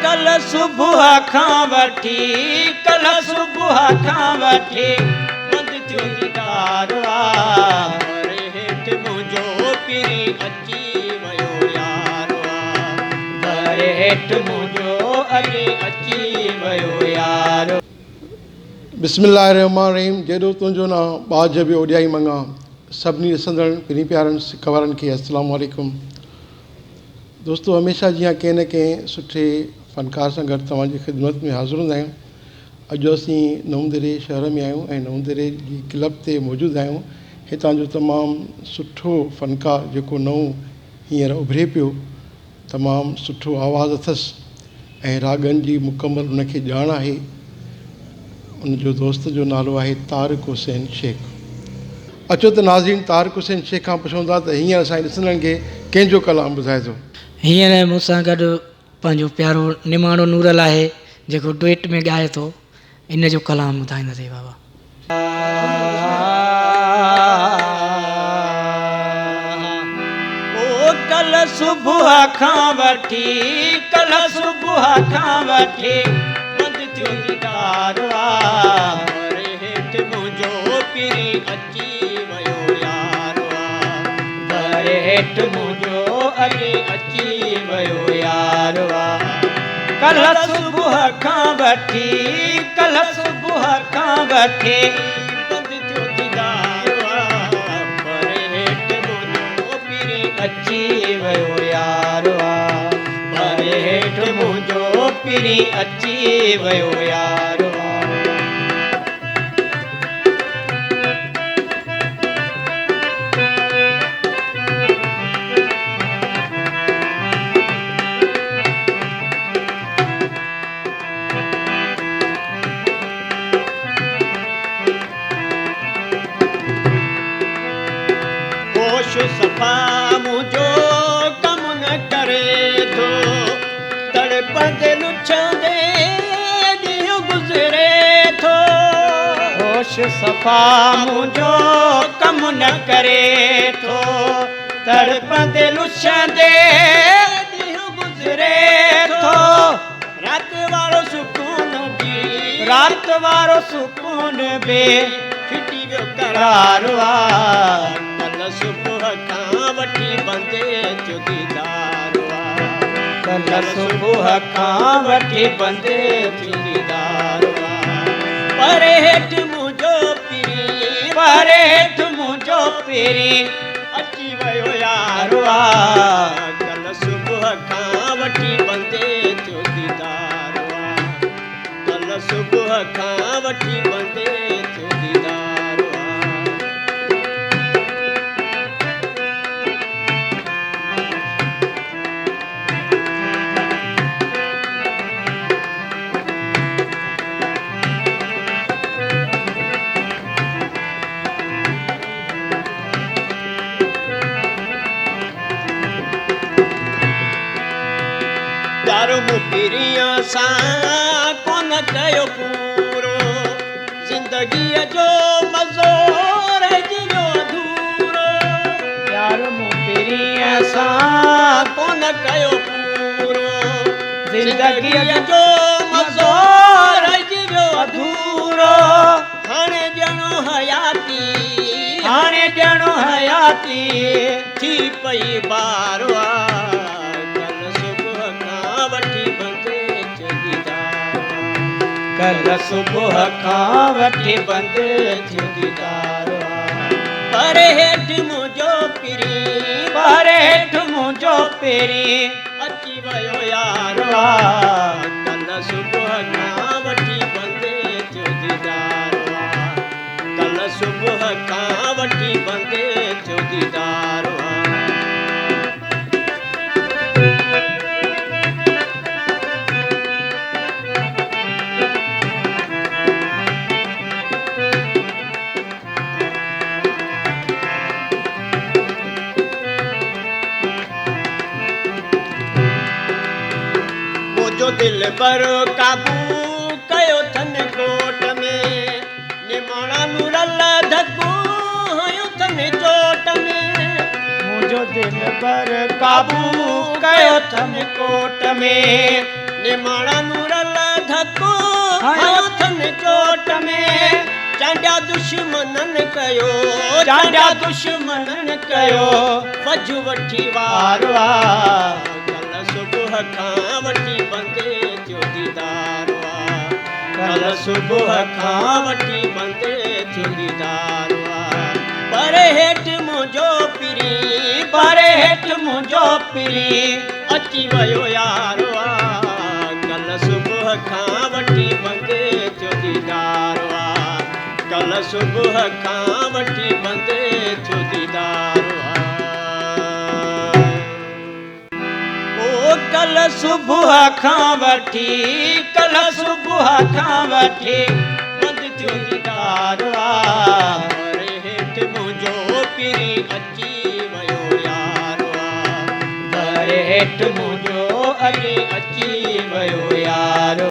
कल सुबुह खां वठी कल सुबुह खां वठी बंदि थियो दीदार पर हेठि मुंहिंजो पिरी अची वियो यार पर हेठि मुंहिंजो अॼु अची वियो यार। बिस्मिल्लाहिर्रहमानिर्रहीम। जेॾो तुंहिंजो नाम बाज बि ओॾियाई मंगा। सभिनी ॾिसंदड़ ॿिन्ही प्यारनि सिख वारनि खे अस्सलामु अलैकुम। दोस्तो, हमेशह जीअं कंहिं न कंहिं सुठे फ़नकार सां गॾु तव्हांजी ख़िदमत में हाज़िर हूंदा आहियूं। अॼु असीं नवंदरे शहर में आहियूं ऐं नवंदरे जी क्लब ते मौजूदु आहियूं। हितां जो तमामु सुठो फ़नकार जेको नओं हींअर उभिरे पियो, तमामु सुठो आवाज़ु अथसि ऐं रागनि जी मुकमल उनखे ॼाण आहे। उनजो दोस्त जो नालो आहे तारिक हुसैन शेख। अचो त नाज़रीन, तारिक हुसैन शेख खां पुछूं था त हींअर असांजे ॾिसंदड़नि खे कंहिंजो कलाम ॿुधाए थो। हींअर मूंसां गॾु पंहिंजो प्यारो निमाणो नूरल आहे जेको डुएट में ॻाए थो, इन जो कलाम ॿुधाईंदासीं बाबा। ओ कल सुबुह खां वठी कल सुबुह खां वठी बंदि थियो दीदार पर हेठि मुंहिंजो पिरी अची वियो यार पर हेठि मुंहिंजो अॼु अची वियो यार। कल सुबुह खां वठी कल सुबुह खां वठी बंदि थियो दीदार पर हेठि मुंहिंजो पिरी अची वियो यार पर हेठि मुंहिंजो पिरी अची वियो यार। होश सफ़ा मुंहिंजो कम न करे थो, तड़पंदे लुछंदे ॾींहुं गुज़रे थो। होश सफ़ा मुंहिंजो कम न करे थो, तड़पंदे लुछंदे ॾींहुं गुज़रे थो। राति वारो सुकून बि फिटी वियो करार कल सुबुह खां वठी बंदि थियो दीदार कल सुबुह खां वठी बंदि थियो दीदार पर हेठि मुंहिंजो पिरी पर हेठि मुंहिंजो पिरी अची वियो यार कल सुबुह खां वठी बंदि थियो दीदार कल सुबुह खां वठी बंदि थियो दीदार। पिरिया सां कोन कयो पूरो, ज़िंदगीअ जो मज़ो रहिजी अधूरो। प्यार मूं पिरिया सां कोन कयो पूरो, ज़िंदगीअ जो मज़ो रहिजी अधूरो। हाणे ॼणो हयाती थी पई बार कल सुबुह खां वठी बंदि थियो दीदार पर हेठि मुंहिंजो पिरी अची वियो यार कल सुबुह खां वठी बंदि थियो दीदार कल सुबुह खां वठी बंदि थियो दीदार। दिल पर काबू कयो थन कोट में, निमाणा नूरल धकू हयो थन चोट में। मुंहिंजो दिल पर काबू कयो थन कोट में, निमाणा नूरल धको हयो थन चोट में चांडिया दुश्मनन कयो चांडिया दुश्मनन कयो फज वठी वारवा कल सुबह खां वठी बंदे थियो दीदारवा कल सुबह खां वठी बंदे थियो दीदारवा पर हेठ मुंहिंजो पिरी पर हेठ मुंहिंजो पिरी अची वियो यारवा कल सुबह खां वठी बंदे थियो दीदारवा कल सुबह खां वठी बंदे थियो दीदारवा ओ कल सुबह खां वठी कल सुबह खां वठी बंद थियो दीदारवा पर हेठ मुंहिंजो पिरी अची वियो यारवा पर हेठ मुंहिंजो अॼु अची वियो